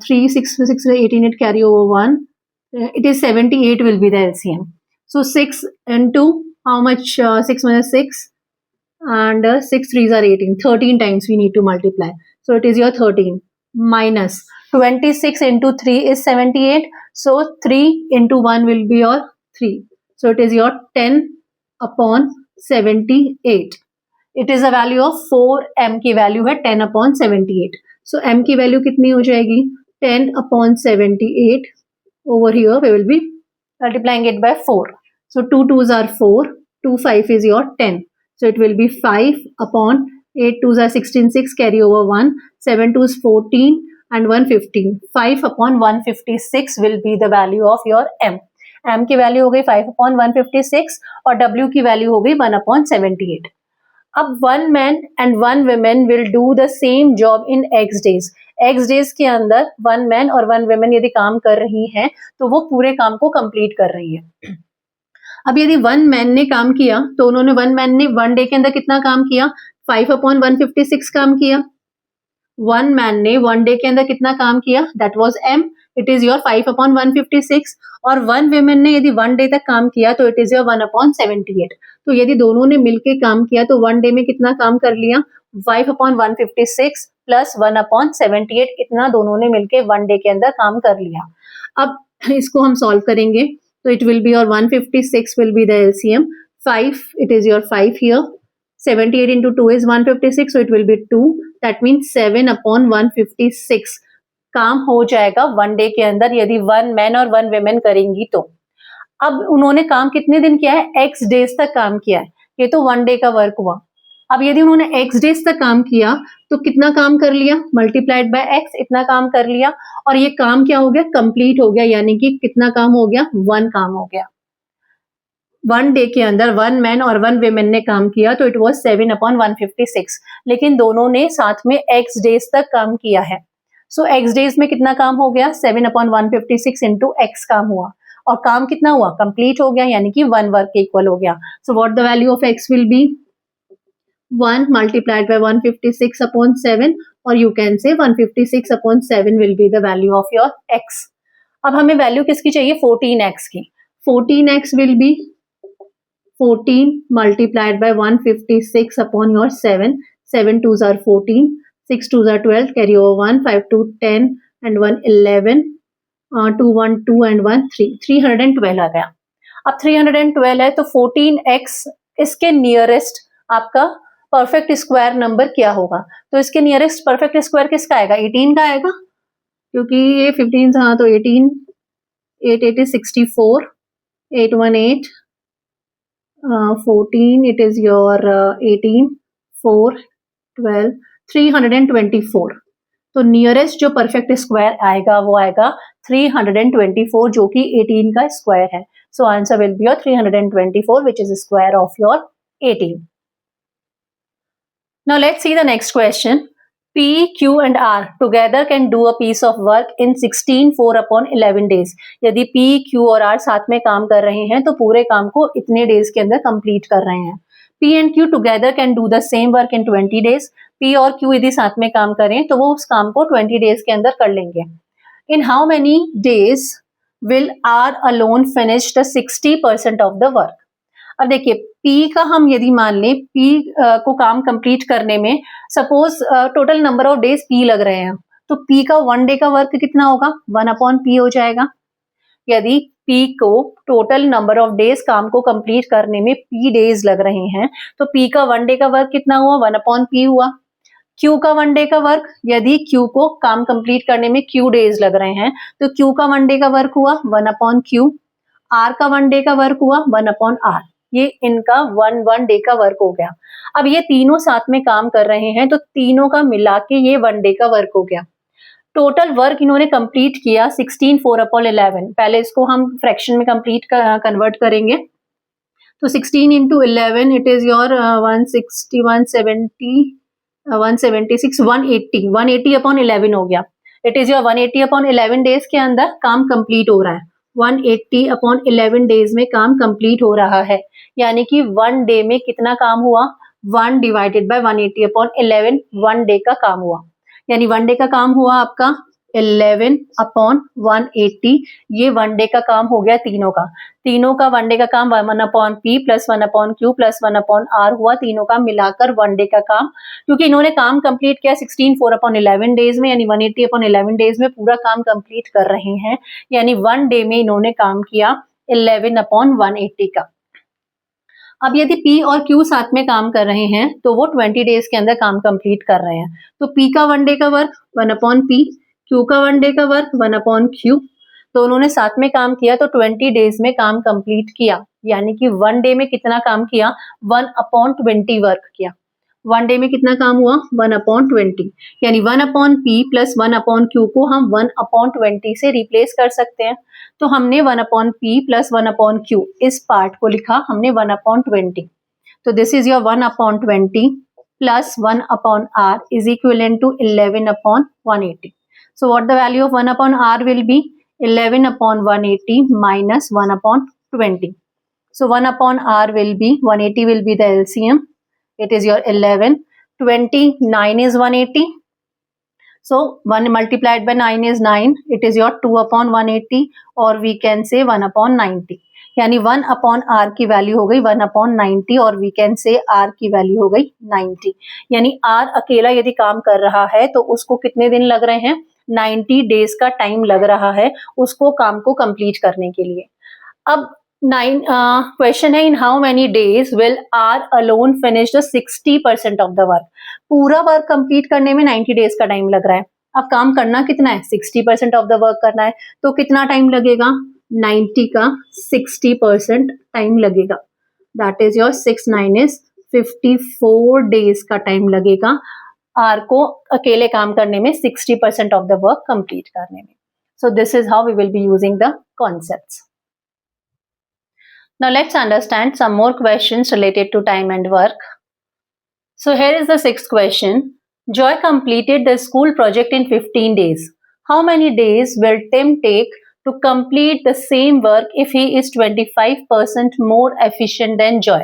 3 6 6 18, it carry over 1, it is 78 will be the LCM. So 6 into how much? 6 minus 6 and 6 3s are 18, 13 times we need to multiply. So it is your 13 minus 26 into 3 is 78. So 3 into 1 will be your 3. So it is your 10 upon 78. It is a value of 4m की value है 10 upon 78. So m की value कितनी हो जाएगी? 10 upon 78. Over here we will be multiplying it by 4. So 2 2s are 4, 2 5 is your 10. So it will be 5 upon 8 2s are 16, 6 carry over 1, 7 2s 14 and 1 15. 5 upon 156 will be the value of your m. m की value हो गई 5 upon 156 और w की value हो गई 1 upon 78. अब 1 man and 1 woman will do the same job in x days. x days के अंदर 1 man और 1 woman यदि काम कर रही हैं तो वो पूरे काम को कंप्लीट कर रही है। अब यदि 1 मैन ने काम किया तो उन्होंने 1 मैन ने 1 डे के अंदर कितना काम किया? 5 upon 156 काम किया। 1 मैन ने 1 डे के अंदर कितना काम किया? That was m, it is your 5 upon 156। और 1 विमेन ने यदि 1 डे तक काम किया तो इट इज योर 1 upon 78। तो यदि दोनों ने मिलके काम किया तो 1 डे में कितना काम कर लिया? 5 upon 156 प्लस 1 upon 78, इतना दोनों ने मिलके 1 डे के अंदर काम कर लिया। अब इसको हम सॉल्व करेंगे तो it will be your 156 will be the LCM. 5, it is your 5 here. 78 into 2 is 156, so it will be 2. That means 7 upon 156 काम हो जाएगा 1 डे के अंदर यदि 1 मैन और 1 women करेंगी तो। अब उन्होंने काम कितने दिन किया है? x डेज तक काम किया है, ये तो 1 डे का वर्क हुआ। अब यदि उन्होंने x डेज तक काम किया तो कितना काम कर लिया? मल्टीप्लाइड बाय x, इतना काम कर लिया और ये काम क्या हो गया? कंप्लीट हो गया, यानी कि कितना काम हो गया? 1 काम हो गया। 1 डे के अंदर 1 मैन और 1 women ने काम किया तो इट वाज 7 upon 156, लेकिन दोनों ने साथ में x डेज तक काम किया है। सो x डेज में कितना काम हो गया? 7 upon 156 into x काम हुआ और काम कितना हुआ? कंप्लीट हो गया, यानी कि 1 वर्क इक्वल हो गया। So what the value of x will be? 1 multiplied by 156 upon 7, और you can say 156 upon 7 will be the value of your x. अब हमें वैल्यू किसकी चाहिए? 14x की। 14x will be 14 multiplied by 156 upon your 7. 7 2s are 14, 6 2s are 12, carry over 1, 5 2 10 and 1 11, 2 1 2 and 1 3, 312 आ गया। अब 312 है तो 14x इसके नियरेस्ट आपका परफेक्ट स्क्वायर नंबर क्या होगा? तो इसके नियरेस्ट परफेक्ट स्क्वायर किसका आएगा? 18 का आएगा, क्योंकि ये 15 था तो 18, 8 8 is 64, 8 1 8, 14, it is your 18, 4 12, 324। तो नियरेस्ट जो परफेक्ट स्क्वायर आएगा वो आएगा 324, जो कि 18 का स्क्वायर है। So answer will be your 324, which is square of your 18. Now let's see the next question. P, Q and R together can do a piece of work in 16 4/11 days. यदि P, Q और R साथ में काम कर रहे हैं तो पूरे काम को इतने डेज के अंदर कंप्लीट कर रहे हैं. P and Q together can do the same work in 20 days. P और Q यदि साथ में काम करें तो वो उस काम को 20 डेज के अंदर कर लेंगे. In how many days will R alone finish the 60% of the work? अब देखिए P का हम यदि मान लें P को काम कंप्लीट करने में suppose total number of days P लग रहे हैं तो P का 1 डे का वर्क कितना होगा 1/P हो जाएगा. यदि P को टोटल नंबर ऑफ डेज काम को कंप्लीट करने में P डेज लग रहे हैं तो P का 1 डे का वर्क कितना हुआ 1/P हुआ. Q का 1 डे का वर्क यदि Q को काम कंप्लीट करने में Q डेज लग रहे हैं तो Q का 1 डे का वर्क हुआ 1/Q. R का 1 डे का वर्क हुआ 1/R. ये इनका 1 डे का वर्क हो गया. अब ये तीनों साथ में काम कर रहे हैं तो तीनों का मिला के ये 1 डे का वर्क हो गया. टोटल वर्क इन्होंने कंप्लीट किया 16 4/11. पहले इसको हम फ्रैक्शन में कंप्लीट कन्वर्ट करेंगे तो 16 into 11 इट इज योर 160 170 176 180/11 हो गया. इट इज योर 180/11 डेज के अंदर काम कंप्लीट हो रहा है. 180/11 डेज में काम कंप्लीट हो रहा है यानी कि 1 डे में कितना काम हुआ 1 डिवाइडेड बाय 180/11 1 डे का काम हुआ. यानी 1 डे का काम हुआ आपका 11/180. ये 1 डे का काम हो गया तीनों का. तीनों का 1 डे का काम 1/P plus 1/Q plus 1/R हुआ. तीनों का मिलाकर 1 डे का काम. क्योंकि इन्होंने काम कंप्लीट किया 16 4/11 डेज में यानी 180/11 डेज में पूरा काम कंप्लीट कर रहे हैं. यानी 1 डे में इन्होंने काम किया 11/180 का. अब यदि P और Q साथ में काम कर रहे हैं तो वो 20 डेज के अंदर काम कंप्लीट कर रहे हैं. तो P का 1 डे का वर्क 1/P, Q का 1 डे का वर्क 1/Q. तो उन्होंने साथ में काम किया तो 20 डेज में काम कंप्लीट किया. यानी कि 1 डे में कितना काम किया 1/20 वर्क किया. 1 डे में कितना काम हुआ 1/20. यानी 1/P प्लस 1/Q को हम 1/20 से रिप्लेस कर सकते हैं. तो हमने 1/P प्लस 1/Q इस पार्ट को लिखा हमने 1/20. तो this is your 1/20 plus 1/R is equivalent to 11/180. So what the value of 1/R will be 11/180 minus 1/20. So 1/R will be 180 will be the LCM. It is your 11. 29 is 180. So 1 multiplied by 9 is 9. It is your 2/180 or we can say 1/90. यानी 1/R की value हो गई 1/90 और we can say R की value हो गई 90. यानी R अकेला यदि काम कर रहा है तो उसको कितने दिन लग रहे हैं 90 डेज का टाइम लग रहा है उसको काम को कंप्लीट करने के लिए. अब क्वेश्चन है in how many days will R alone finish the 60% of the work. पूरा वर्क कंप्लीट करने में 90 डेज का टाइम लग रहा है. अब काम करना कितना है 60% ऑफ द वर्क करना है तो कितना टाइम लगेगा 90 का 60% टाइम लगेगा. That is your 6 9 is 54 days का टाइम लगेगा आर को अकेले काम करने में 60% ऑफ द वर्क कंप्लीट करने में. So this is how we will be using the concepts. Now let's understand some more questions related to time and work. So here is the 6th question. Joy completed the school project in 15 days. How many days will Tim take to complete the same work if he is 25% more efficient than Joy?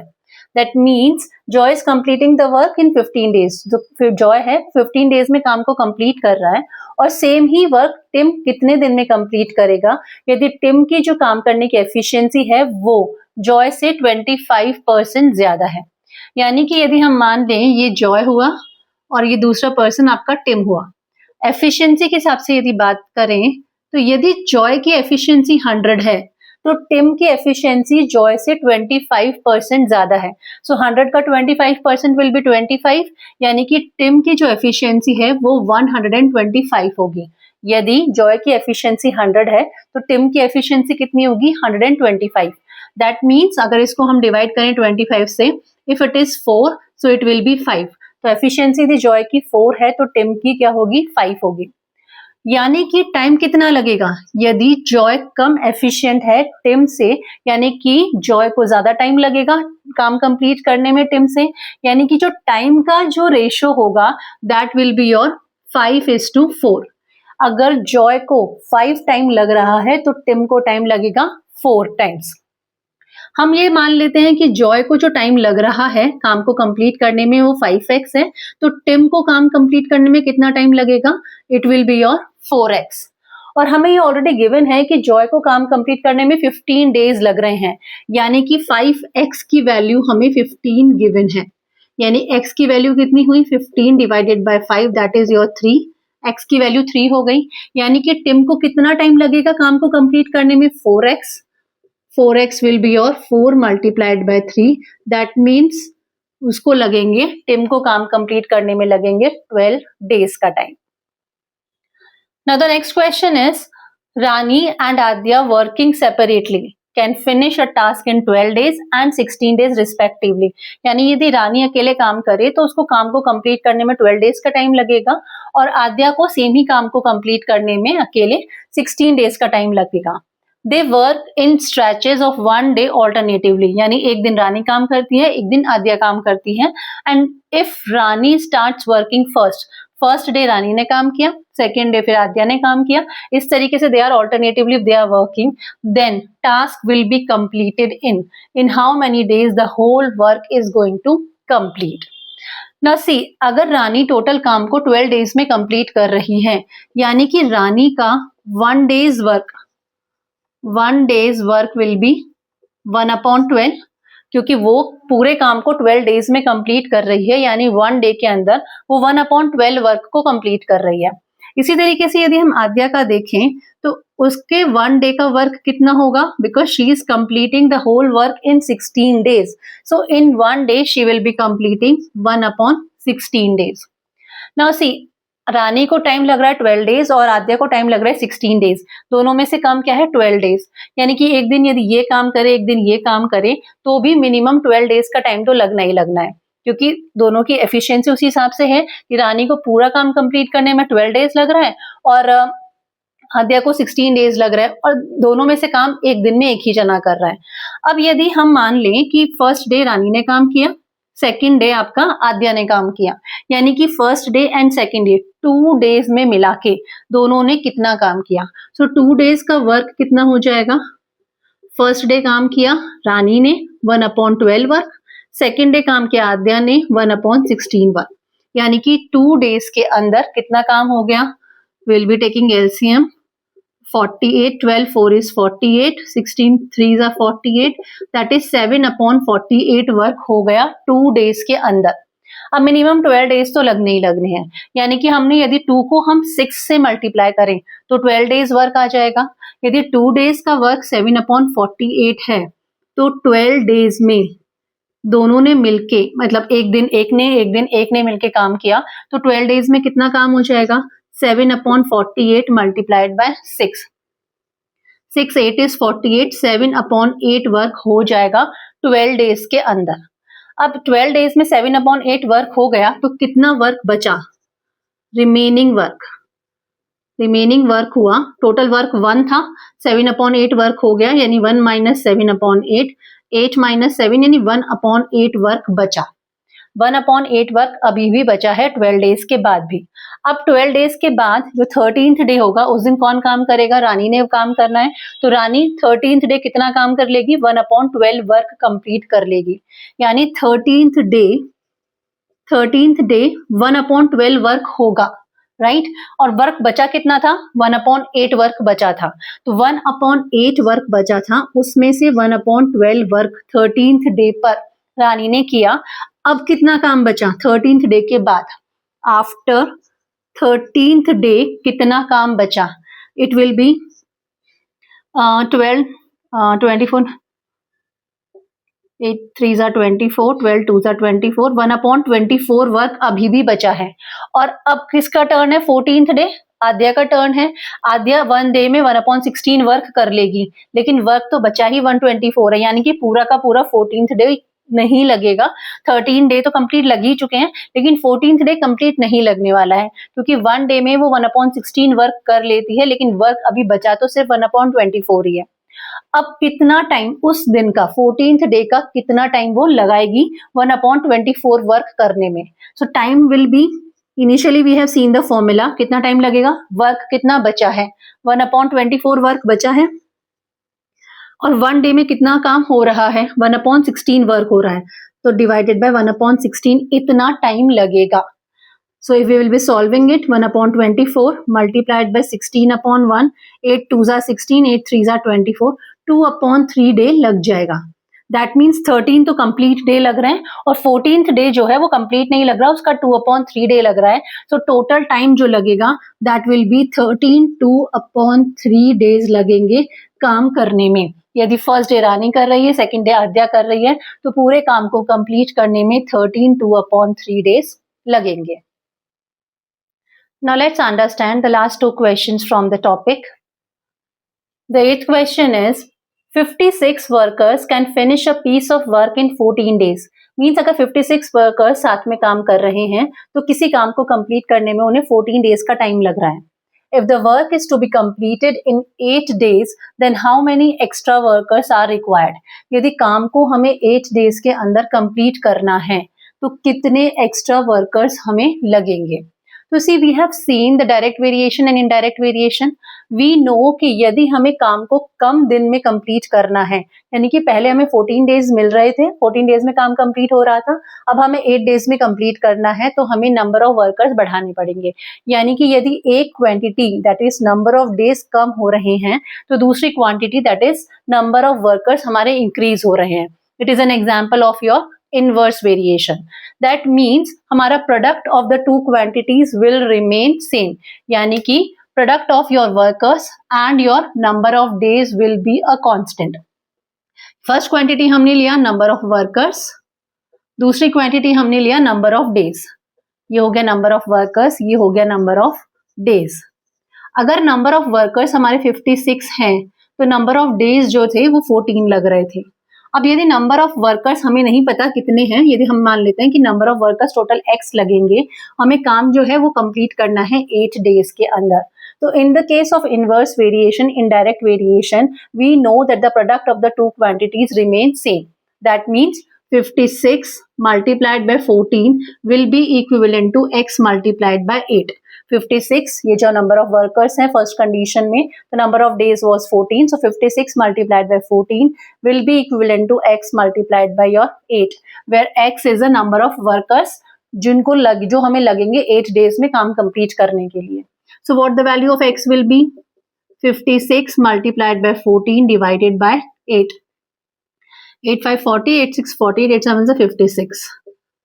That means Joy is completing the work in 15 days. जो Joy है 15 days में काम को complete कर रहा है और same ही work Tim कितने दिन में कंप्लीट करेगा यदि टिम की जो काम करने की एफिशिएंसी है वो जॉय से 25% ज्यादा है. यानी कि यदि हम मान लें ये जॉय हुआ और ये दूसरा पर्सन आपका टिम हुआ. एफिशिएंसी के हिसाब से यदि बात करें तो यदि जॉय की एफिशिएंसी 100 है तो टिम की एफिशिएंसी जॉय से 25% ज्यादा है. सो 100 का 25% विल बी 25. यानी कि टिम की जो एफिशिएंसी है वो 125 होगी. यदि जॉय की एफिशिएंसी 100 है तो टिम की एफिशिएंसी कितनी होगी 125. दैट मीन्स अगर इसको हम डिवाइड करें 25 से if it is 4 so it will B 5. तो एफिशिएंसी यदि जॉय की 4 है तो टिम की क्या होगी 5 होगी. यानी कि टाइम कितना लगेगा? यदि जॉय कम एफिशिएंट है टिम से, यानी कि जॉय को ज्यादा टाइम लगेगा काम कंप्लीट करने में टिम से, यानी कि जो टाइम का जो रेशो होगा दैट विल बी योर 5:4। अगर जॉय को 5 टाइम लग रहा है तो टिम को टाइम लगेगा 4 टाइम्स। हम ये मान लेते हैं कि जॉय को जो टाइम लग रहा है काम को कंप्लीट करने में वो 5x है, तो टिम को काम कंप्लीट करने में कितना टाइम लगेगा? It will be your 4x। और हमें ये ऑलरेडी गिवन है कि जॉय को काम कंप्लीट करने में 15 डेज लग रहे हैं, यानी कि 5x की वैल्यू हमें 15 गिवन है, यानी x की वैल्यू कितनी हुई? 15 divided by 5 that is your 3। x की वैल्यू 3 हो गई, यानी कि टिम को कितना टाइम लगेगा काम को कंप्लीट करने में? 4x। 4x will be your 4 multiplied by 3, that means उसको लगेंगे, टिम को काम कंप्लीट करने में लगेंगे 12 डेज का time. Now the next question is, Rani and Adya working separately can finish a task in 12 days and 16 days respectively। यानी यदि रानी अकेले काम करे तो उसको काम को कंप्लीट करने में 12 डेज का टाइम लगेगा और आद्या को सेम ही काम को कंप्लीट करने में अकेले 16 डेज का टाइम लगेगा। They work in stretches of 1 day alternatively, यानी एक दिन रानी काम करती है, एक दिन आद्या काम करती है। And if Rani starts working first day Rani ने काम किया, सेकेंड डे फिर आद्या ने काम किया, इस तरीके से they are alternatively they are working, then task will be completed in how many days the whole work is going to complete. ना सी, अगर रानी टोटल काम को 12 डेज में कंप्लीट कर रही है, यानी कि रानी का 1 डेज वर्क विल बी 1/12, क्योंकि वो पूरे काम को 12 डेज में कंप्लीट कर रही है, यानी 1 डे के अंदर वो 1/12 वर्क को कंप्लीट कर रही है। इसी तरीके से यदि हम आद्या का देखें तो उसके 1 डे का वर्क कितना होगा? Because she is completing the whole work in 16 days, so in 1 day she will be completing 1/16 days. Now see, Rani को टाइम लग रहा है 12 डेज और आद्या को टाइम लग रहा है 16 डेज, दोनों में से कम क्या है? 12 डेज, यानी कि एक दिन यदि ये काम करे एक दिन ये काम करे तो भी मिनिमम 12 डेज का टाइम तो लगना ही लगना है, क्योंकि दोनों की एफिशिएंसी उसी हिसाब से है कि रानी को पूरा काम कंप्लीट करने में 12 डेज लग रहा है और आद्या को 16 डेज लग रहा है, और दोनों में से काम एक दिन में एक ही जना कर रहा है। अब यदि हम मान लें कि फर्स्ट डे रानी ने काम किया, सेकेंड डे आपका आद्या ने काम किया, यानी कि first day and second day 2 days में मिला के दोनों ने कितना काम किया? सो 2 डेज का वर्क कितना हो जाएगा? फर्स्ट डे काम किया रानी ने 1/12 वर्क, सेकेंड डे काम किया आद्या ने 1/16 वर्क, यानी कि 2 डेज के अंदर कितना काम हो गया? Will be taking LCM, 48, 12 4 is 48, 16 3s are 48, that is 7/48 work हो गया 2 डेज के अंदर। अब मिनिमम 12 डेज तो लगने ही लगने हैं, यानी कि हमने यदि 2 को हम 6 से मल्टीप्लाई करें तो 12 डेज वर्क आ जाएगा। यदि 2 डेज का वर्क 7/48 है तो 12 डेज में दोनों ने मिलके, मतलब एक दिन एक ने मिलके काम किया, तो 12 डेज में कितना काम हो जाएगा? 7/48 multiplied by 6, 6 8 is 48, 7/8 वर्क हो जाएगा 12 डेज के अंदर। अब 12 डेज में 7/8 वर्क हो गया तो कितना वर्क बचा? रिमेनिंग वर्क हुआ, टोटल वर्क 1 था, 7/8 वर्क हो गया, यानी 1 - 7/8, 8 - 7 यानी 1/8 वर्क बचा। 1/8 वर्क अभी भी बचा है 12 डेज के बाद भी। अब 12 डेज के बाद जो 13th डे होगा उस दिन कौन काम करेगा? रानी ने काम करना है, तो रानी 13th डे कितना काम कर लेगी? 1/12 वर्क कंप्लीट कर लेगी, यानी 13th डे 1/12 वर्क होगा, राइट? और वर्क बचा कितना था? 1/8 वर्क बचा था, तो 1/8 वर्क बचा था, उसमें से 1/12 वर्क 13th डे पर रानी ने किया। अब कितना काम बचा 13th डे के बाद? आफ्टर 13th डे कितना काम बचा? It will B 12 24, 8 3s are 24, 12 2s are 24, 1/24 work अभी भी बचा है। और अब किसका टर्न है? 14th डे आद्या का टर्न है। आद्या 1 डे में 1/16 वर्क कर लेगी, लेकिन वर्क तो बचा ही 124 है, यानी कि पूरा का पूरा 14th डे नहीं लगेगा। 13 डे तो कंप्लीट लग ही चुके हैं, लेकिन 14th डे कंप्लीट नहीं लगने वाला है, क्योंकि 1 डे में वो 1/16 वर्क कर लेती है, लेकिन वर्क अभी बचा तो सिर्फ 1/24 ही है। अब कितना टाइम उस दिन का 14th डे का कितना टाइम वो लगाएगी 1/24 वर्क करने में। So time will be, initially we have seen the formula, कितना टाइम लगेगा, वर्क कितना बचा है, 1/24 वर्क बचा है, और 1 डे में कितना काम हो रहा है, 1/16 वर्क हो रहा है, तो डिवाइडेड बाय 1/16 इतना टाइम लगेगा। So if we will be solving it, 1/24 multiplied by 16/1, 8 2s are 16, 8 3s are 24, 2/3 day लग जाएगा। That means 13 तो complete डे लग रहे हैं, और 14th डे जो है वो complete नहीं लग रहा, उसका 2/3 डे लग रहा है। So total time जो लगेगा that will be 13 2/3 days लगेंगे काम करने में। यदि फर्स्ट डे रानी कर रही है, सेकेंड डे आद्या कर रही है, तो पूरे काम को कंप्लीट करने में 13 2/3 days लगेंगे। Now let's understand the last two questions from the topic. The 8th question is 56 workers can finish a piece of work in 14 days. Means अगर 56 workers साथ में काम कर रहे हैं तो किसी काम को complete करने में उन्हें 14 days का time लग रहा है. If the work is to be completed in 8 days, then how many extra workers are required? यदि काम को हमें 8 days के अंदर complete करना है तो कितने extra workers हमें लगेंगे? तो see, we have seen the direct variation and indirect variation. We know कि यदि हमें काम को कम दिन में कंप्लीट करना है, यानी कि पहले हमें 14 डेज मिल रहे थे, 14 डेज में काम कंप्लीट हो रहा था, अब हमें 8 डेज में कंप्लीट करना है, तो हमें नंबर ऑफ वर्कर्स बढ़ाने पड़ेंगे। यानी कि यदि एक quantity that is number of days कम हो रहे हैं, तो दूसरी quantity that is number of workers हमारे इंक्रीज हो रहे हैं। It is an example of your inverse variation. That means हमारा product of the two quantities will remain same. यानी कि product of your workers and your number of days will be a constant. First quantity हमने लिया number of workers, दूसरी quantity हमने लिया number of days. ये हो गया number of workers, ये हो गया number of days. अगर number of workers हमारे 56 हैं, तो number of days जो थे वो 14 लग रहे थे। अब यदि नंबर ऑफ वर्कर्स हमें नहीं पता कितने हैं, यदि हम मान लेते हैं कि number of workers total x लगेंगे, हमें काम जो है वो कंप्लीट करना है 8 डेज के अंदर। तो in the case of inverse variation, indirect variation, we know that the product of the two quantities remain same. That means 56 multiplied by 14 will be equivalent to x multiplied by 8. 56 ये जो number of workers हैं first condition में, तो number of days was 14, so 56 multiplied by 14 will be equivalent to x multiplied by your 8, where x is the number of workers जो हमें लगेंगे 8 days में काम कंप्लीट करने के लिए। So what the value of x will be? 56 multiplied by 14 divided by 8. 8 5 40, 8 6 40, 8 7 is 56,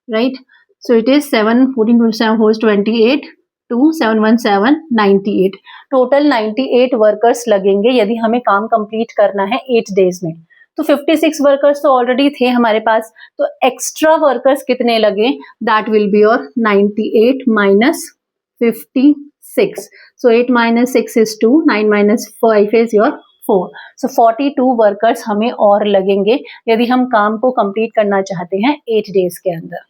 right? So it is 7 14 27 whole 28 2 7 1 7 98. Total 98 workers लगेंगे यदि हमें काम कंप्लीट करना है 8 डेज में। तो 56 वर्कर्स तो ऑलरेडी थे हमारे पास, तो एक्स्ट्रा वर्कर्स कितने लगे? That will be your 98 minus 56. So 8 minus 6 is 2, 9 minus 5 is your 4. So 42 workers हमें और लगेंगे यदि हम काम को कंप्लीट करना चाहते हैं 8 डेज के अंदर।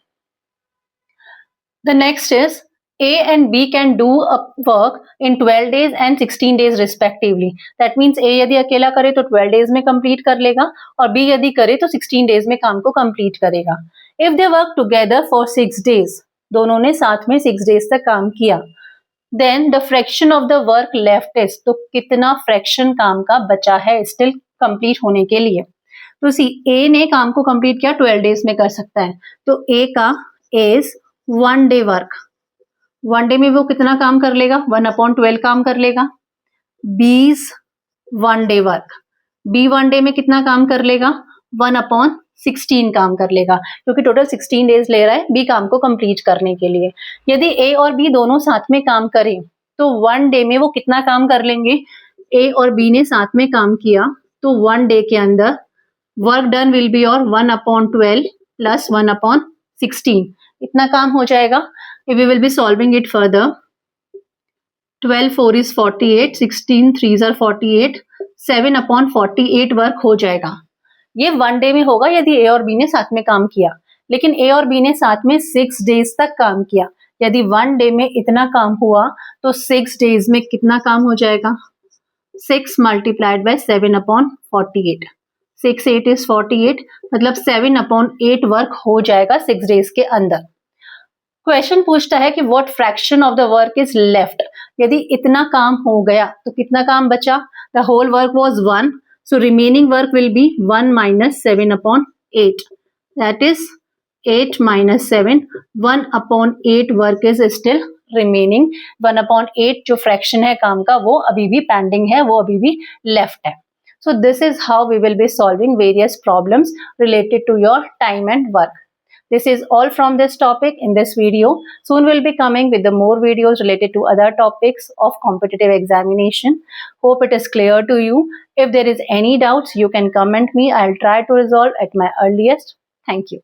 The next is A and B can do a work in 12 days and 16 days respectively. That means A यदि अकेला करे तो 12 days में complete कर लेगा, और B यदि करे तो 16 days में काम को complete करेगा। If they work together for 6 days, दोनों ने साथ में 6 days तक काम किया, then the fraction of the work left is, तो कितना fraction काम का बचा है still complete होने के लिए? तो see, A ने काम को complete किया 12 days में कर सकता है, तो A का is 1 day work, 1 डे में वो कितना काम कर लेगा? 1/12 काम कर लेगा। B's 1 day work, B 1 day में कितना काम कर लेगा? 1/16 काम कर लेगा, क्योंकि टोटल 16 डेज ले रहा है B काम को कंप्लीट करने के लिए। यदि A और B दोनों साथ में काम करें तो 1 डे में वो कितना काम कर लेंगे? A और B ने साथ में काम किया तो 1 डे के अंदर वर्क डन विल बी और 1/12 प्लस 1/16, इतना काम हो जाएगा। If we will be solving it further, 12 4 is 48, 16 3s are 48, 7/48 work हो जाएगा। ये 1 डे में होगा यदि ए और बी ने साथ में काम किया, लेकिन ए और बी ने साथ में 6 डेज तक काम किया। यदि 1 डे में इतना काम हुआ तो 6 डेज में कितना काम हो जाएगा? 6 मल्टीप्लाइड बाय 7/48। 6 8 इज 48, मतलब 7/8 वर्क हो जाएगा 6 डेज के अंदर। क्वेश्चन पूछता है कि what fraction of the work is left. यदि इतना काम हो गया तो कितना काम बचा? The whole work was 1, so remaining work will be 1 minus 7/8. That is 8 minus 7. 1/8 work is still remaining. 1/8 जो फ्रैक्शन है काम का वो अभी भी पेंडिंग है, वो अभी भी लेफ्ट है। So this is how we will be solving various problems related to your time and work. This is all from this topic in this video. Soon we'll be coming with the more videos related to other topics of competitive examination. Hope it is clear to you. If there is any doubts, you can comment me. I'll try to resolve at my earliest. Thank you.